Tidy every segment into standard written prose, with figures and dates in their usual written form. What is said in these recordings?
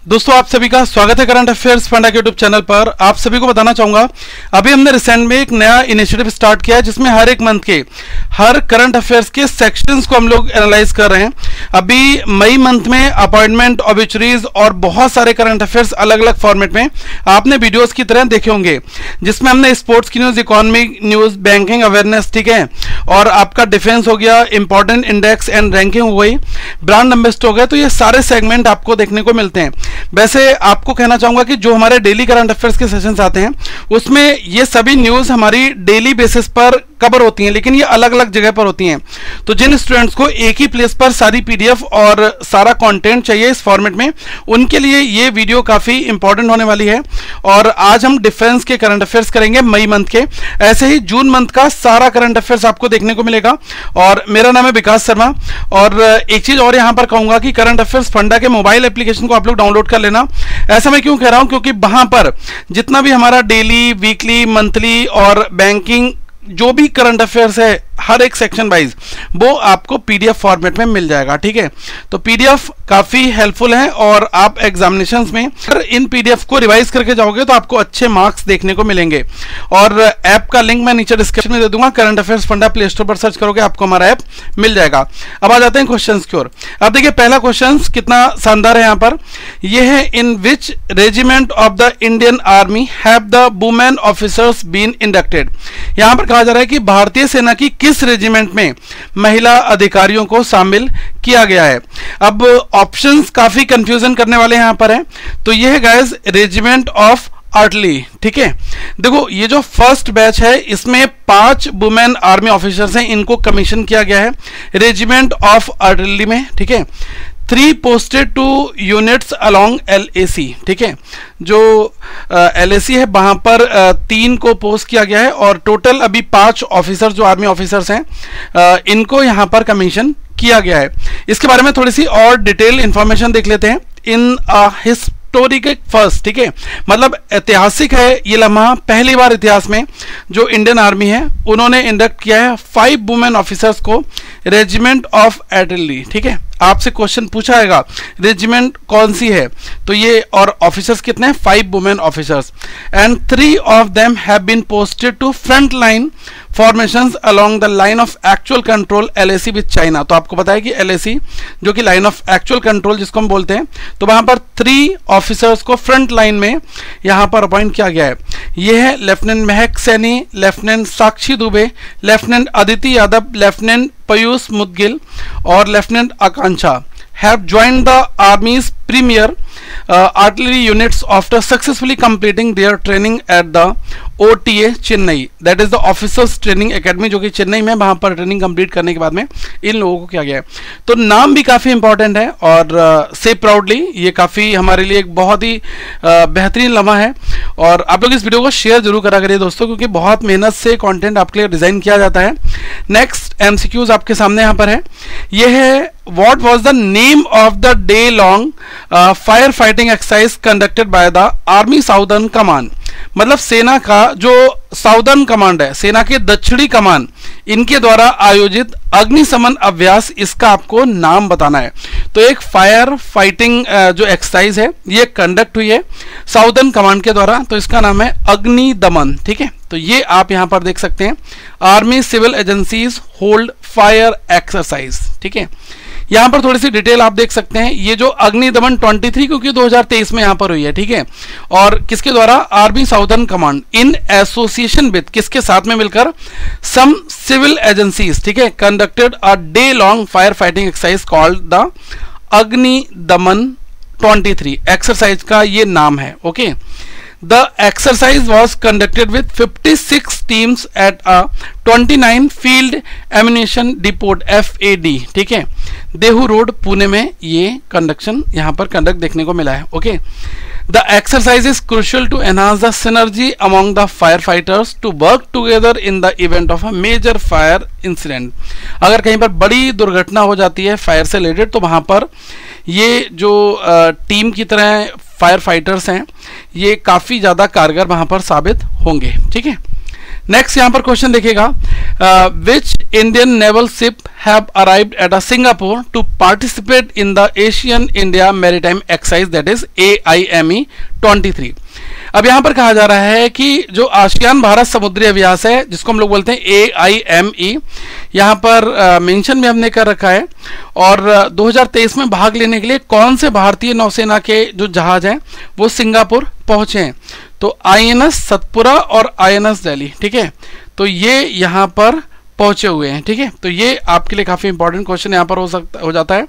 दोस्तों आप सभी का स्वागत है करंट अफेयर्स फंडा के यूट्यूब चैनल पर। आप सभी को बताना चाहूंगा, अभी हमने रिसेंट में एक नया इनिशिएटिव स्टार्ट किया है जिसमें हर एक मंथ के हर करंट अफेयर्स के सेक्शंस को हम लोग एनालाइज कर रहे हैं। अभी मई मंथ में अपॉइंटमेंट, ऑब्ituaries और बहुत सारे करंट अफेयर्स अलग अलग फॉर्मेट में आपने वीडियोस की तरह देखे होंगे, जिसमें हमने स्पोर्ट्स की news, economic news, banking awareness, ठीक है, और आपका डिफेंस हो गया, इंपॉर्टेंट इंडेक्स एंड रैंकिंग हो गई, ब्रांड एम्बेसडर हो गया। तो ये सारे सेगमेंट आपको देखने को मिलते हैं। वैसे आपको कहना चाहूंगा कि जो हमारे डेली करंट अफेयर्स के सेशंस आते हैं उसमें ये सभी न्यूज हमारी डेली बेसिस पर कवर होती हैं, लेकिन ये अलग अलग जगह पर होती हैं। तो जिन स्टूडेंट्स को एक ही प्लेस पर सारी पीडीएफ और सारा कंटेंट चाहिए इस फॉर्मेट में, उनके लिए ये वीडियो काफी इंपॉर्टेंट होने वाली है। और आज हम डिफेंस के करंट अफेयर्स करेंगे मई मंथ के, ऐसे ही जून मंथ का सारा करंट अफेयर्स आपको देखने को मिलेगा। और मेरा नाम है विकास शर्मा। और एक चीज और यहां पर कहूंगा कि करंट अफेयर्स फंडा के मोबाइल एप्लीकेशन को आप लोग डाउनलोड कर लेना। ऐसा मैं क्यों कह रहा हूं, क्योंकि वहां पर जितना भी हमारा डेली, वीकली, मंथली और बैंकिंग जो भी करंट अफेयर्स है हर एक सेक्शन वाइज वो आपको पीडीएफ फॉर्मेट में मिल जाएगा, ठीक है। तो पीडीएफ काफी हेल्पफुल है और आप एग्जामिनेशंस में अगर इन पीडीएफ को रिवाइज करके जाओगे तो आपको अच्छे मार्क्स देखने को मिलेंगे। और ऐप का लिंक मैं नीचे डिस्क्रिप्शन में दे दूंगा। Current affairs funda play store पर सर्च करोगे आपको हमारा ऐप मिल जाएगा। अब आ जाते हैं क्वेश्चंस की ओर। अब देखिए पहला क्वेश्चन कितना शानदार है यहाँ पर। यह है, in which regiment of the Indian army have the women officers been inducted. यहां पर कहा जा रहा है कि भारतीय सेना की किस रेजिमेंट में महिला अधिकारियों को शामिल किया गया है। अब ऑप्शंस काफी कंफ्यूजन करने वाले यहां पर हैं। तो यह है गाइस रेजिमेंट ऑफ आर्टिलरी, ठीक है। देखो ये जो फर्स्ट बैच है इसमें 5 वुमेन आर्मी ऑफिसर्स हैं, इनको कमीशन किया गया है रेजिमेंट ऑफ आर्टिलरी में, ठीक है। 3 posted two units along LAC, ठीक है। जो LAC है वहां पर 3 को पोस्ट किया गया है और टोटल अभी 5 ऑफिसर जो आर्मी ऑफिसर्स हैं इनको यहां पर कमीशन किया गया है। इसके बारे में थोड़ी सी और डिटेल इंफॉर्मेशन देख लेते हैं। इन हिस्टोरिक फर्स्ट, ठीक है, मतलब ऐतिहासिक है ये लम्हा। पहली बार इतिहास में जो इंडियन आर्मी है उन्होंने इंडक्ट किया है 5 वुमेन ऑफिसर्स को रेजिमेंट ऑफ आर्टिलरी, ठीक है। आपसे क्वेश्चन पूछा जाएगा रेजिमेंट कौन सी है, तो ये और ऑफिसर्स कितने हैं, 5 women officers and 3 of them have been posted to front line formations along the line of actual control LAC with China. तो आपको पता है कि LAC जो कि लाइन ऑफ एक्चुअल कंट्रोल जिसको हम बोलते हैं, तो वहां पर 3 ऑफिसर्स को फ्रंट लाइन में यहां पर अपॉइंट किया गया है। यह है लेफ्टिनेंट महक सैनी, लेफ्टिनेंट साक्षी दुबे, लेफ्टिनेंट अदिति यादव, लेफ्टिनेंट पयूष मुदगिल और lieutenant Akanksha have joined the Army's premier artillery units after successfully completing their training at the OTA Chennai, that is the Officers Training Academy, जो कि चेन्नई में, वहां पर ट्रेनिंग कंप्लीट करने के बाद में इन लोगों को किया गया है। तो नाम भी काफी इंपॉर्टेंट है और से प्राउडली ये काफी हमारे लिए एक बहुत ही बेहतरीन लम्हा है। और आप लोग इस वीडियो को शेयर जरूर करा करिए दोस्तों, क्योंकि बहुत मेहनत से कंटेंट आपके लिए डिजाइन किया जाता है। नेक्स्ट MCQs आपके सामने यहाँ पर है। यह है, what was the name of the day long fire fighting exercise conducted by the Army Southern Command। मतलब सेना का जो साउदर्न कमांड है, सेना के दक्षिणी कमान, इनके द्वारा आयोजित अग्निशमन अभ्यास, इसका आपको नाम बताना है। तो एक फायर फाइटिंग जो एक्सरसाइज है ये कंडक्ट हुई है साउदर्न कमांड के द्वारा, तो इसका नाम है अग्निदमन, ठीक है। तो ये आप यहां पर देख सकते हैं, army civil agencies hold fire exercise, ठीक है। यहां पर थोड़ी सी डिटेल आप देख सकते हैं। ये जो अग्निदमन 23 क्योंकि 2023 में यहां पर हुई है, ठीक है, और किसके द्वारा, army southern command in association with, किसके साथ में मिलकर, सम सिविल एजेंसीज, ठीक है, conducted a day long fire fighting exercise called the Agnidaman 23। Exercise का ये नाम है, okay. The exercise was conducted with 56 teams at a 29 Field Ammunition Depot FAD, ठीक है, देहू रोड पुणे में ये कंडक्शन यहाँ पर कंडक्ट देखने को मिला है, okay. The exercise is crucial to enhance the synergy among the firefighters to work together in the event of a major fire incident। अगर कहीं पर बड़ी दुर्घटना हो जाती है फायर से रिलेटेड, तो वहां पर ये जो टीम की तरह फायर फाइटर्स हैं ये काफी ज्यादा कारगर वहां पर साबित होंगे, ठीक है। नेक्स्ट यहाँ पर क्वेश्चन देखिएगा, which Indian naval ship have arrived at Singapore to participate in the ASEAN India maritime exercise that is AIME 23। अब यहाँ पर कहा जा रहा है कि जो आसियान भारत समुद्री अभ्यास है जिसको हम लोग बोलते हैं AIME, यहाँ पर मेंशन भी हमने कर रखा है, और 2023 में भाग लेने के लिए कौन से भारतीय नौसेना के जो जहाज हैं वो सिंगापुर पहुंचे हैं, तो INS सतपुरा और INS दिल्ली, ठीक है, तो ये यहाँ पर पहुंचे हुए हैं, ठीक है। तो ये आपके लिए काफी इंपॉर्टेंट क्वेश्चन यहाँ पर हो जाता है।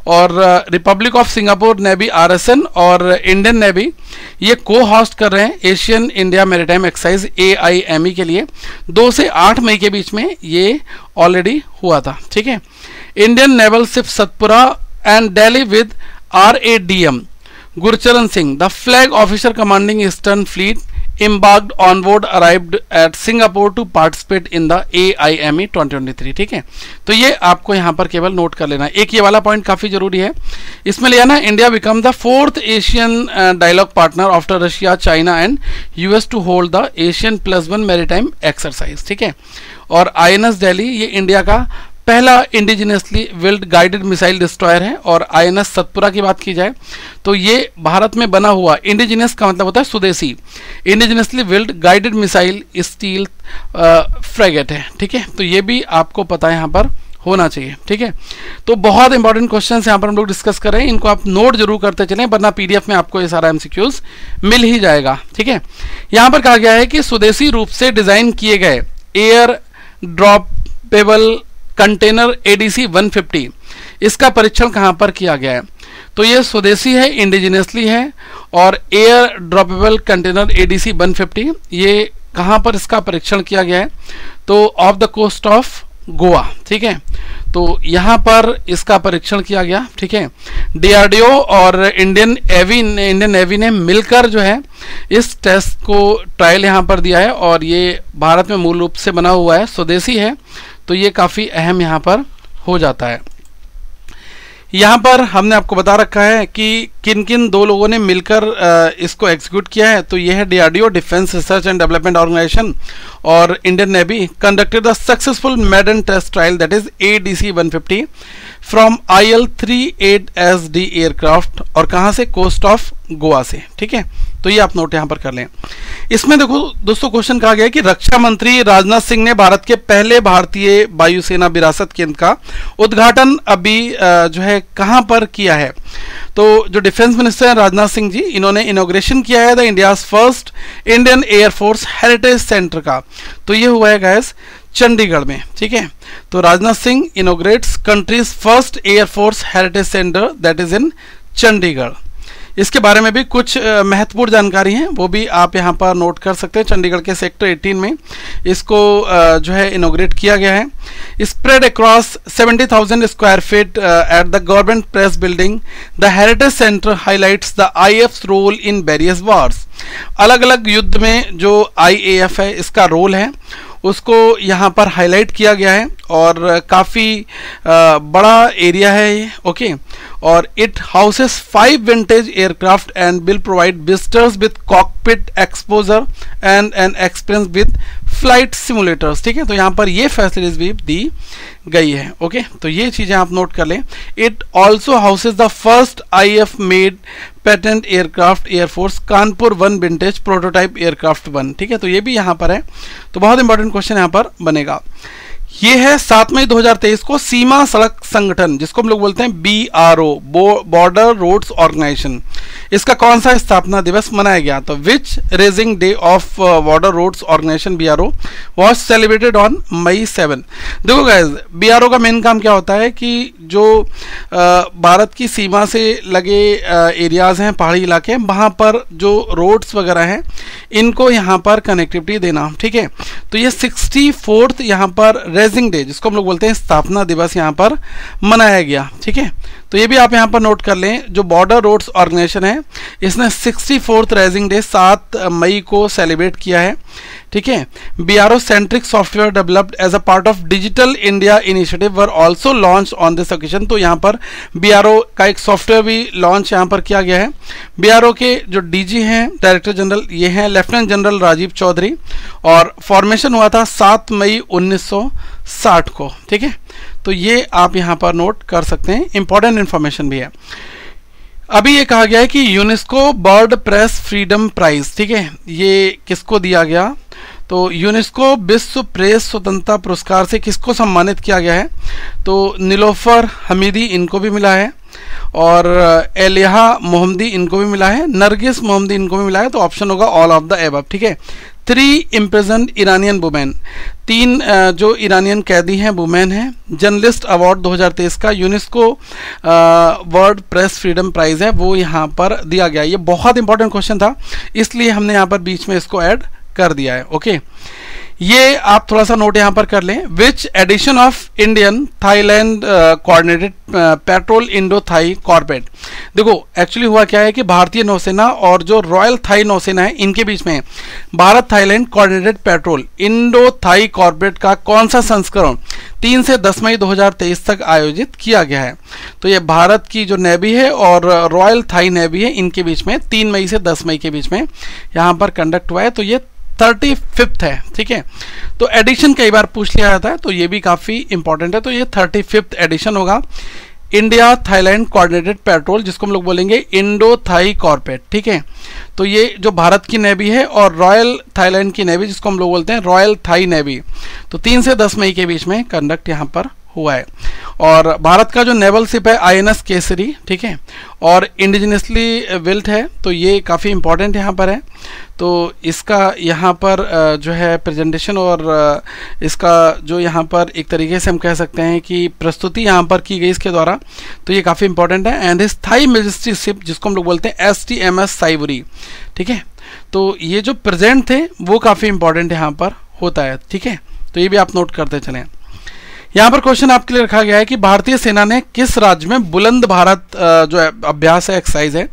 और Republic of Singapore navy RSN और इंडियन नेवी ये को होस्ट कर रहे हैं Asian India maritime exercise AIME के लिए। 2 से 8 मई के बीच में ये ऑलरेडी हुआ था, ठीक है। Indian naval ship Satpura and Delhi with RADM Gurcharan Singh, the flag officer commanding eastern fleet, embarked on board arrived at Singapore to participate in the AIME 2023, ठीक है। तो ये आपको यहाँ पर केवल नोट कर लेना है। एक ये वाला पॉइंट काफी जरूरी है, इसमें लिया ना, India become the 4th ASEAN dialogue partner after Russia, China and US to hold the ASEAN +1 maritime exercise, ठीक है। और INS दिल्ली ये इंडिया का पहला indigenously build guided missile destroyer है, और INS सतपुरा की बात की जाए तो ये भारत में बना हुआ, इंडिजिनियस का मतलब होता है स्वदेशी, indigenously build guided missile steel frigate है, ठीक है। तो ये भी आपको पता है यहाँ पर होना चाहिए, ठीक है। तो बहुत इंपॉर्टेंट क्वेश्चन यहाँ पर हम लोग डिस्कस कर रहे हैं, इनको आप नोट जरूर करते चलें, वरना PDF में आपको ये सारा MCQs मिल ही जाएगा, ठीक है। यहाँ पर कहा गया है कि स्वदेशी रूप से डिजाइन किए गए एयर ड्रॉपेबल कंटेनर ADC 150 इसका परीक्षण कहां पर किया गया है, तो ये स्वदेशी है, इंडिजिनियसली है, और एयर ड्रॉपेबल कंटेनर ADC 150 ये कहां पर इसका परीक्षण किया गया है, तो off the coast of Goa, ठीक है। तो यहां पर इसका परीक्षण किया गया, ठीक है। DRDO और इंडियन नेवी ने मिलकर जो है इस टेस्ट को ट्रायल यहां पर दिया है, और ये भारत में मूल रूप से बना हुआ है, स्वदेशी है, तो ये काफी अहम यहां पर हो जाता है। यहाँ पर हमने आपको बता रखा है कि किन किन 2 लोगों ने मिलकर इसको एग्जीक्यूट किया है, तो ये है DRDO defence research and development organisation और Indian navy conducted the successful maiden test trial that is ADC 150 from IL-38SD aircraft, और कहाँ से, कोस्ट ऑफ गोवा से, ठीक है। तो ये आप नोट यहाँ पर कर लें। इसमें देखो दोस्तों क्वेश्चन कहा गया है कि रक्षा मंत्री राजनाथ सिंह ने भारत के पहले भारतीय वायुसेना विरासत केंद्र का उद्घाटन अभी जो है कहाँ पर किया है, तो जो डिफेंस मिनिस्टर हैं राजनाथ सिंह जी, इन्होंने इनॉग्रेशन किया है the India's first Indian air force heritage centre का, तो ये हुआ है गाइस चंडीगढ़ में, ठीक है। तो Rajnath Singh इनोग्रेट्स countries first air force heritage centre that is in Chandigarh. इसके बारे में भी कुछ महत्वपूर्ण जानकारी है, वो भी आप यहाँ पर नोट कर सकते हैं। चंडीगढ़ के सेक्टर 18 में इसको जो है इनोग्रेट किया गया है। Spread across 70,000 square feet at the government press building, the heritage centre highlights the IAF's role in various wars. अलग अलग युद्ध में जो IAF है इसका रोल है उसको यहाँ पर हाईलाइट किया गया है, और काफ़ी बड़ा एरिया है ये, ओके। और it houses 5 vintage aircraft and will provide visitors with cockpit exposure and an experience with flight simulators, ठीक है। तो यहाँ पर ये फैसिलिटीज भी दी गई है, ओके। तो ये चीज़ें आप नोट कर लें। It also houses the first IAF made patent aircraft air force Kanpur 1 vintage prototype aircraft 1, ठीक है। तो ये भी यहाँ पर है, तो बहुत इंपॉर्टेंट क्वेश्चन यहाँ पर बनेगा। ये है 7 मई 2023 को सीमा सड़क संगठन, जिसको हम लोग बोलते हैं BRO बॉर्डर रोड्स ऑर्गेनाइजेशन, इसका कौन सा स्थापना दिवस मनाया गया, तो which raising day of border roads organisation BRO was celebrated on May 7। देखो गाइस, BRO का मेन काम क्या होता है कि जो भारत की सीमा से लगे एरियाज हैं, पहाड़ी इलाके हैं, वहाँ पर जो रोड्स वगैरह हैं इनको यहाँ पर कनेक्टिविटी देना, ठीक है। तो ये 64th यहाँ पर रेजिंग डे, जिसको हम लोग बोलते हैं स्थापना दिवस, यहाँ पर मनाया गया, ठीक है। तो ये भी आप यहाँ पर नोट कर लें। जो बॉर्डर रोड्स ऑर्गेनाइजेशन है इसने 64th रेजिंग डे 7 मई को सेलिब्रेट किया है, ठीक है। BRO centric software developed as a part of Digital India initiative were also launch on this occasion. तो यहाँ पर BRO का एक सॉफ्टवेयर भी लॉन्च यहाँ पर किया गया है। BRO के जो DG हैं, डायरेक्टर जनरल, ये हैं लेफ्टिनेंट जनरल राजीव चौधरी, और फॉर्मेशन हुआ था 7 मई 1960 को, ठीक है। तो ये आप यहाँ पर नोट कर सकते हैं, इंपॉर्टेंट इंफॉर्मेशन भी है। अभी ये कहा गया है कि UNESCO world press freedom prize, ठीक है, ये किसको दिया गया? तो यूनेस्को विश्व प्रेस स्वतंत्रता पुरस्कार से किसको सम्मानित किया गया है? तो नीलोफर हमीदी, इनको भी मिला है, और एलिहा मोहम्मदी, इनको भी मिला है, नरगिस मोहम्मदी, इनको भी मिला है। तो ऑप्शन होगा ऑल ऑफ द एबव, ठीक है। 3 इम्प्रिजन्ड ईरानियन वुमेन, 3 जो ईरानियन कैदी हैं वुमेन हैं। जर्नलिस्ट अवार्ड 2023 का UNESCO world press freedom prize है, वो यहाँ पर दिया गया। ये बहुत इंपॉर्टेंट क्वेश्चन था, इसलिए हमने यहाँ पर बीच में इसको ऐड कर दिया है। ओके, ये आप थोड़ा सा नोट यहाँ पर कर लें। Which edition of Indian Thailand coordinated patrol Indo Thai corporate. देखो एक्चुअली हुआ क्या है कि भारतीय नौसेना और जो रॉयल थाई नौसेना है, इनके बीच में भारत Thailand coordinated patrol Indo Thai corporate का कौन सा संस्करण 3 से 10 मई 2023 तक आयोजित किया गया है? तो ये भारत की जो नेवी है और रॉयल थाई नेवी है, इनके बीच में 3 मई से 10 मई के बीच में यहाँ पर कंडक्ट हुआ है। तो ये 35th है, ठीक है। तो एडिशन कई बार पूछ लिया जाता है, तो ये भी काफ़ी इंपॉर्टेंट है। तो ये 35th एडिशन होगा इंडिया थाईलैंड कोऑर्डिनेटेड पेट्रोल, जिसको हम लोग बोलेंगे इंडो थाई कॉर्पोरेट, ठीक है। तो ये जो भारत की नेवी है और रॉयल थाईलैंड की नेवी, जिसको हम लोग बोलते हैं रॉयल थाई नेवी, तो 3 से 10 मई के बीच में कंडक्ट यहाँ पर हुआ है। और भारत का जो नेवल शिप है INS केसरी, ठीक है, और इंडिजिनसली बिल्ट है, तो ये काफ़ी इंपॉर्टेंट यहाँ पर है। तो इसका यहाँ पर जो है प्रेजेंटेशन और इसका जो यहाँ पर एक तरीके से हम कह सकते हैं कि प्रस्तुति यहाँ पर की गई इसके द्वारा, तो ये काफ़ी इंपॉर्टेंट है। And his Thai majesty ship, जिसको हम लोग बोलते हैं STMS साइबरी, ठीक है। तो ये जो प्रेजेंट थे वो काफ़ी इंपॉर्टेंट यहाँ पर होता है, ठीक है। तो ये भी आप नोट करते चलें। यहाँ पर क्वेश्चन आपके लिए रखा गया है कि भारतीय सेना ने किस राज्य में बुलंद भारत जो अभ्यास है, एक्सरसाइज है,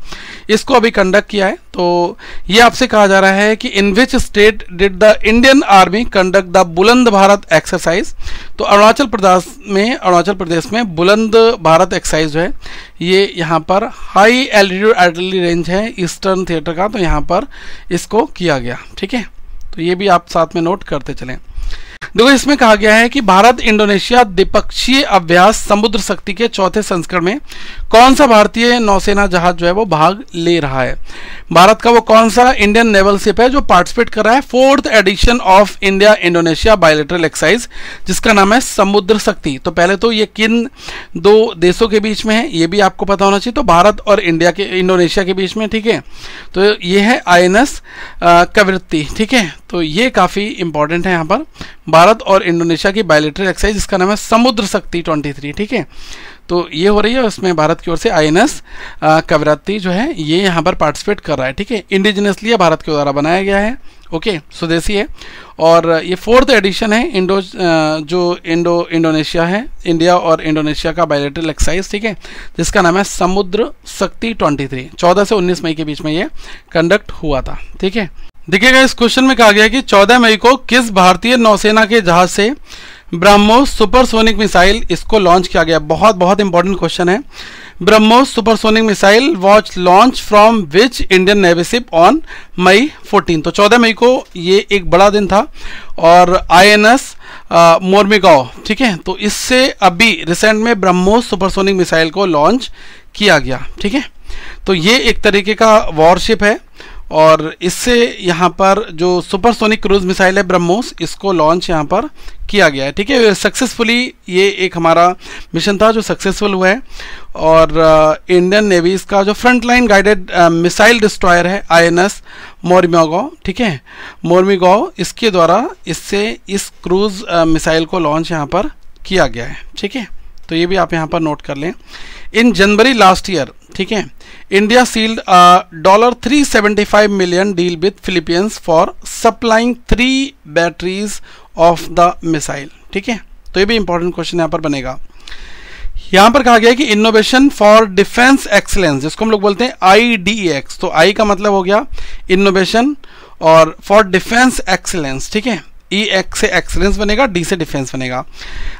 इसको अभी कंडक्ट किया है? तो ये आपसे कहा जा रहा है कि in which state did the Indian army conduct the Buland Bharat exercise. तो अरुणाचल प्रदेश में बुलंद भारत एक्सरसाइज जो है, ये यहाँ पर हाई एल्टीट्यूड आर्टिलरी रेंज है ईस्टर्न थिएटर का, तो यहाँ पर इसको किया गया, ठीक है। तो ये भी आप साथ में नोट करते चलें। देखो इसमें कहा गया है कि भारत इंडोनेशिया द्विपक्षीय अभ्यास समुद्र शक्ति के 4थे संस्करण में कौन सा भारतीय नौसेना जहाज जो है वो भाग ले रहा है? भारत का वो कौन सा इंडियन नेवल शिप है जो पार्टिसिपेट कर रहा है 4th edition of India Indonesia bilateral exercise, जिसका नाम है समुद्र शक्ति। तो पहले तो ये किन 2 देशों के बीच में है, ये भी आपको पता होना चाहिए। तो भारत और इंडोनेशिया के बीच में, ठीक है। तो ये है INS कवरत्ती, ठीक है। तो ये काफ़ी इंपॉर्टेंट है यहाँ पर, भारत और इंडोनेशिया की बायलैटरल एक्सरसाइज, जिसका नाम है समुद्र शक्ति 23, ठीक है। तो ये हो रही है, उसमें भारत की ओर से INS कवरत्ती जो है ये यहाँ पर पार्टिसिपेट कर रहा है, ठीक है। इंडिजिनसली भारत के द्वारा बनाया गया है, ओके, स्वदेशी है। और ये 4th एडिशन है इंडोनेशिया है, इंडिया और इंडोनेशिया का बायलैटरल एक्सरसाइज, ठीक है, जिसका नाम है समुद्र शक्ति 23। 14 से 19 मई के बीच में ये कंडक्ट हुआ था, ठीक है। देखिएगा इस क्वेश्चन में कहा गया कि 14 मई को किस भारतीय नौसेना के जहाज से ब्रह्मोस सुपरसोनिक मिसाइल इसको लॉन्च किया गया? बहुत इंपॉर्टेंट क्वेश्चन है। BrahMos supersonic missile was launch from which Indian navy ship on May 14। तो 14 मई को ये एक बड़ा दिन था और INS मोरमुगाओ, ठीक है। तो इससे अभी रिसेंट में ब्रह्मोस सुपरसोनिक मिसाइल को लॉन्च किया गया, ठीक है। तो ये एक तरीके का वॉरशिप है और इससे यहाँ पर जो सुपरसोनिक क्रूज मिसाइल है ब्रह्मोस, इसको लॉन्च यहाँ पर किया गया है, ठीक है। सक्सेसफुली ये एक हमारा मिशन था जो सक्सेसफुल हुआ है। और इंडियन नेवी का जो फ्रंटलाइन गाइडेड मिसाइल डिस्ट्रॉयर है INS मोरमुगाओ, ठीक है, मोरमुगाओ, इसके द्वारा इससे इस क्रूज मिसाइल को लॉन्च यहाँ पर किया गया है, ठीक है। तो ये भी आप यहाँ पर नोट कर लें। इन जनवरी लास्ट ईयर, ठीक है, India sealed $375 million deal with Philippines for supplying 3 batteries of the missile, ठीक है। तो ये भी इंपॉर्टेंट क्वेश्चन यहाँ पर बनेगा। यहाँ पर कहा गया है कि इनोवेशन फॉर डिफेंस एक्सीलेंस, जिसको हम लोग बोलते हैं IDEX। तो I का मतलब हो गया इनोवेशन और फॉर डिफेंस एक्सीलेंस, ठीक है, ई एक्स से एक्सीलेंस बनेगा, डी से डिफेंस बनेगा।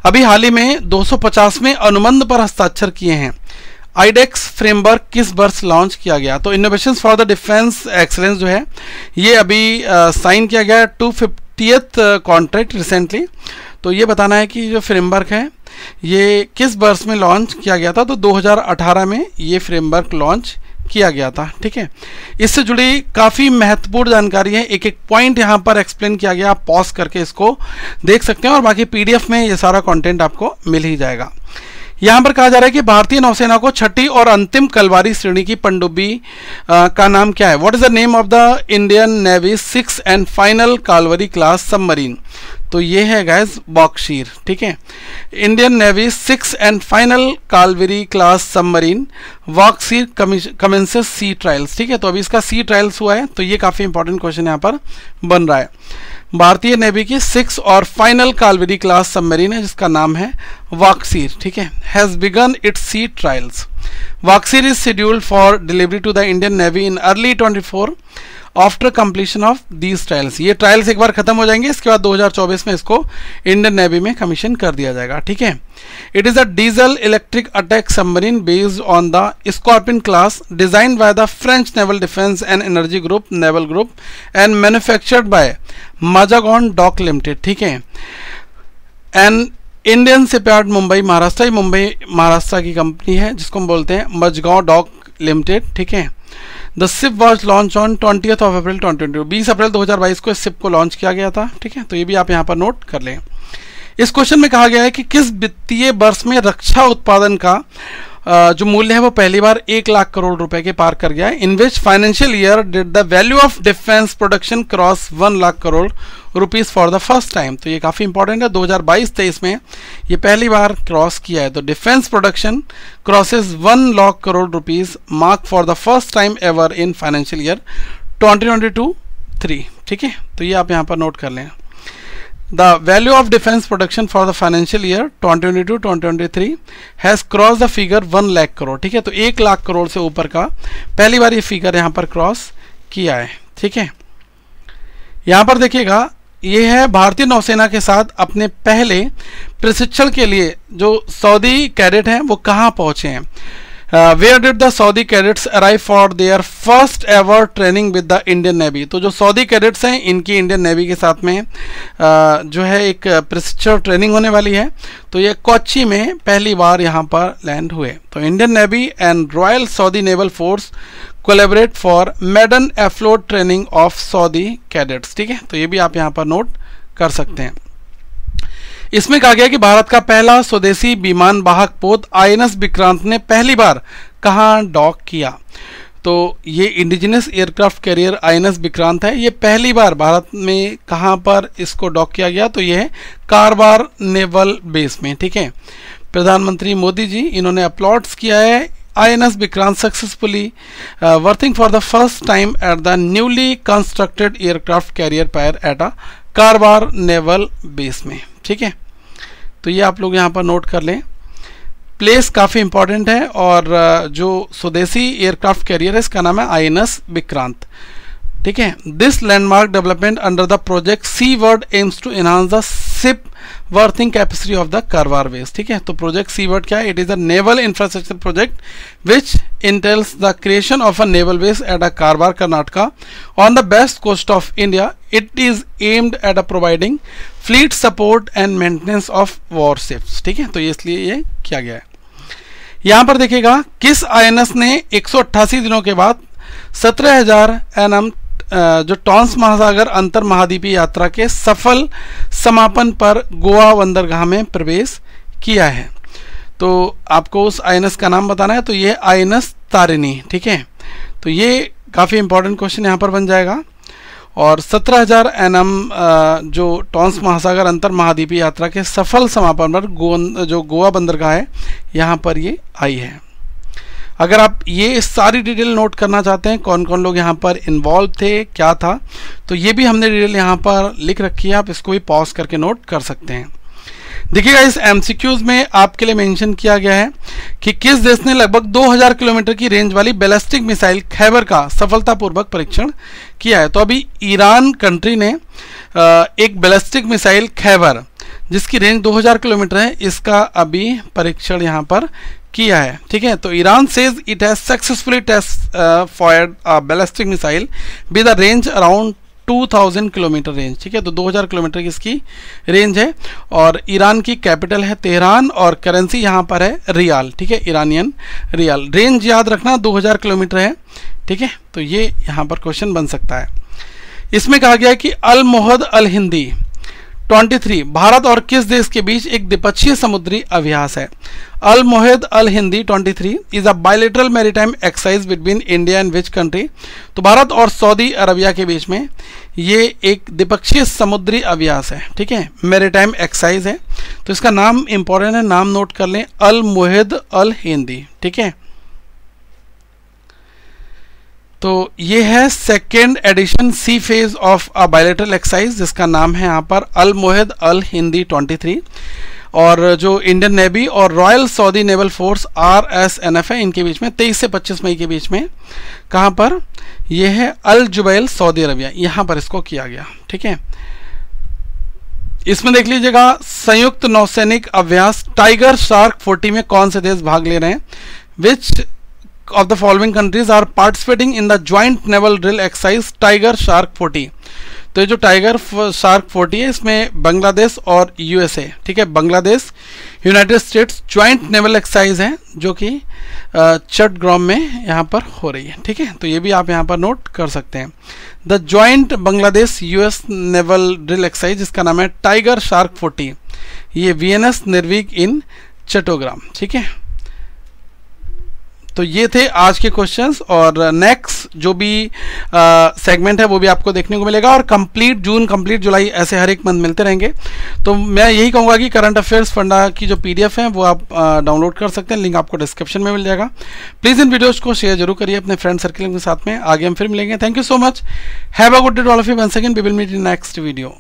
अभी हाल ही में 250वें अनुबंध पर हस्ताक्षर किए हैं। आईडेक्स फ्रेमवर्क किस वर्ष लॉन्च किया गया? तो innovations for the defence excellence जो है ये अभी साइन किया गया 250th कॉन्ट्रैक्ट रिसेंटली। तो ये बताना है कि जो फ्रेमवर्क है ये किस वर्ष में लॉन्च किया गया था। तो 2018 में ये फ्रेमवर्क लॉन्च किया गया था, ठीक है। इससे जुड़ी काफ़ी महत्वपूर्ण जानकारी है, एक एक पॉइंट यहाँ पर एक्सप्लेन किया गया, आप पॉज करके इसको देख सकते हैं और बाकी पीडीएफ में ये सारा कंटेंट आपको मिल ही जाएगा। यहाँ पर कहा जा रहा है कि भारतीय नौसेना को छठी और अंतिम कलवारी श्रेणी की पनडुब्बी का नाम क्या है? What is the name of the Indian navy 6th and final Kalvari class submarine? तो ये है गाइस बॉक्सशीर, ठीक है। Indian navy 6th and final Kalvari class submarine Vagsheer commences sea trials, ठीक है। तो अभी इसका सी ट्रायल्स हुआ है, तो ये काफ़ी इंपॉर्टेंट क्वेश्चन यहाँ पर बन रहा है। भारतीय नेवी की 6th और फाइनल कालवरी क्लास सबमरीन है जिसका नाम है वाक्सीर, ठीक है, has begun its sea trials. Vagsheer is scheduled for delivery to the Indian navy in early 24 after completion of these trials. ये ट्रायल्स एक बार खत्म हो जाएंगे, इसके बाद 2024 में इसको इंडियन नेवी में कमीशन कर दिया जाएगा, ठीक है। It is a diesel electric attack submarine based on the Scorpene class designed by the French naval defence and energy group naval group and manufactured by Mazagon dock limited, ठीक है। And Indian shipyard Mumbai Maharashtra, ये मुंबई महाराष्ट्र की company है जिसको हम बोलते हैं Mazagaon dock limited, ठीक है। The ship was launch on 20th of April 2022, 20 अप्रैल 2022 को इस शिप को लॉन्च किया गया था, ठीक है। तो ये भी आप यहाँ पर नोट कर लें। इस क्वेश्चन में कहा गया है कि किस वित्तीय वर्ष में रक्षा उत्पादन का जो मूल्य है वो पहली बार 1 लाख करोड़ रुपए के पार कर गया है। In which financial year did the value of defence production cross 1 lakh crore rupees for the first time? तो ये काफ़ी इंपॉर्टेंट है, 2022-23 में ये पहली बार क्रॉस किया है। तो defence production crosses 1 lakh crore rupees mark for the first time ever in financial year 2022-23, ठीक है। तो ये आप यहाँ पर नोट कर लें। The value of defense production for the financial year 2022-2023 has crossed the figure 1 lakh crore, ठीक है। तो 1 लाख करोड़ से ऊपर का पहली बार ये फिगर यहाँ पर क्रॉस किया है, ठीक है। यहाँ पर देखिएगा ये है भारतीय नौसेना के साथ अपने पहले प्रशिक्षण के लिए जो सऊदी कैडेट हैं वो कहाँ पहुँचे हैं? Where did the Saudi cadets arrive for their first ever training with the Indian navy? तो जो सऊदी कैडेट्स हैं इनकी इंडियन नेवी के साथ में जो है एक प्रशिक्षण ट्रेनिंग होने वाली है। तो ये कोच्चि में पहली बार यहाँ पर लैंड हुए। तो Indian navy and royal Saudi naval force collaborate for maiden afloat training of Saudi cadets, ठीक है। तो ये भी आप यहाँ पर नोट कर सकते हैं। इसमें कहा गया कि भारत का पहला स्वदेशी विमान वाहक पोत आईएनएस विक्रांत ने पहली बार कहाँ डॉक किया? तो ये indigenous aircraft carrier INS Vikrant है, ये पहली बार भारत में कहाँ पर इसको डॉक किया गया? तो ये है कारवार नेवल बेस में, ठीक है। प्रधानमंत्री मोदी जी इन्होंने अपलॉड्स किया है INS Vikrant successfully working for the first time at the newly constructed aircraft carrier pier at a Karwar naval base में, ठीक है। तो ये आप लोग यहाँ पर नोट कर लें। प्लेस काफ़ी इंपॉर्टेंट है और जो स्वदेशी एयरक्राफ्ट कैरियर है इसका नाम है INS विक्रांत, ठीक है। This landmark development under the project sea bird aims to enhance the ship berthing capacity of the Karwar base, ठीक है। तो प्रोजेक्ट सी वर्ड क्या है? It is a naval infrastructure project which entails the creation of a naval base at a Karwar Karnataka on the west coast of India. It is aimed at a providing fleet support and maintenance of war ships, ठीक है। तो इसलिए ये किया गया है। यहाँ पर देखिएगा किस INS ने 188 दिनों के बाद 17,000 NM जो टॉन्स महासागर अंतर महाद्वीपीय यात्रा के सफल समापन पर गोवा बंदरगाह में प्रवेश किया है? तो आपको उस INS का नाम बताना है। तो ये INS तारिणी, ठीक है। तो ये काफ़ी इंपॉर्टेंट क्वेश्चन यहाँ पर बन जाएगा। और 17,000 NM जो टॉन्स महासागर अंतर महाद्वीपीय यात्रा के सफल समापन पर जो गोवा बंदरगाह है यहाँ पर ये आई है। अगर आप ये सारी डिटेल नोट करना चाहते हैं कौन कौन लोग यहाँ पर इन्वॉल्व थे, क्या था, तो ये भी हमने डिटेल यहाँ पर लिख रखी है, आप इसको भी पॉज करके नोट कर सकते हैं। देखिएगा इस एमसीक्यूज में आपके लिए मेंशन किया गया है कि किस देश ने लगभग 2000 किलोमीटर की रेंज वाली बैलिस्टिक मिसाइल खैबर का सफलतापूर्वक परीक्षण किया है। तो अभी ईरान कंट्री ने एक बैलिस्टिक मिसाइल खैबर जिसकी रेंज 2000 किलोमीटर है, इसका अभी परीक्षण यहाँ पर किया है। ठीक है, तो Iran says it has successfully test fired a ballistic missile with a range around 2000 kilometre range. ठीक है, तो 2000 किलोमीटर की इसकी रेंज है और ईरान की कैपिटल है तेहरान और करेंसी यहाँ पर है रियाल। ठीक है, ईरानियन रियाल। रेंज याद रखना 2000 किलोमीटर है। ठीक है, तो ये यहाँ पर क्वेश्चन बन सकता है। इसमें कहा गया है कि अल मोहद अल हिंदी 23 भारत और किस देश के बीच एक द्विपक्षीय समुद्री अभ्यास है। Al Mohed Al Hindi 23 is a bilateral maritime exercise between India and which country. तो भारत और सऊदी अरबिया के बीच में ये एक द्विपक्षीय समुद्री अभ्यास है। ठीक है, मैरीटाइम एक्सरसाइज है। तो इसका नाम इंपॉर्टेंट है, नाम नोट कर लें, अल मोहद अल हिंदी। ठीक है, तो ये है second edition sea phase of a bilateral exercise जिसका नाम है यहाँ पर अल मोहद अल हिंदी 23। और जो इंडियन नेवी और royal Saudi naval force RSNF है, इनके बीच में 23 से 25 मई के बीच में कहाँ पर ये है अल जुबैल सऊदी अरबिया, यहाँ पर इसको किया गया। ठीक है, इसमें देख लीजिएगा संयुक्त नौसैनिक अभ्यास टाइगर शार्क 40 में कौन से देश भाग ले रहे हैं। विच of the following countries are participating in the joint naval drill exercise tiger shark 40। तो ये जो टाइगर शार्क 40 है इसमें बांग्लादेश और USA, ठीक है, Bangladesh United states joint naval exercise है जो कि चट्टग्राम में यहाँ पर हो रही है। ठीक है, तो ये भी आप यहाँ पर नोट कर सकते हैं। The joint Bangladesh US naval drill exercise जिसका नाम है टाइगर शार्क 40, ये VNS निर्विक इन चट्टग्राम। ठीक है, तो ये थे आज के क्वेश्चंस और नेक्स्ट जो भी सेगमेंट है वो भी आपको देखने को मिलेगा और कंप्लीट जून, कंप्लीट जुलाई, ऐसे हर एक मंथ मिलते रहेंगे। तो मैं यही कहूँगा कि करंट अफेयर्स फंडा की जो PDF है वो आप डाउनलोड कर सकते हैं, लिंक आपको डिस्क्रिप्शन में मिल जाएगा। प्लीज़ इन वीडियोज़ को शेयर जरूर करिए अपने फ्रेंड सर्कल के साथ में। आगे हम फिर मिलेंगे। Thank you so much, have a good day to all of you. Once again we will meet in next video.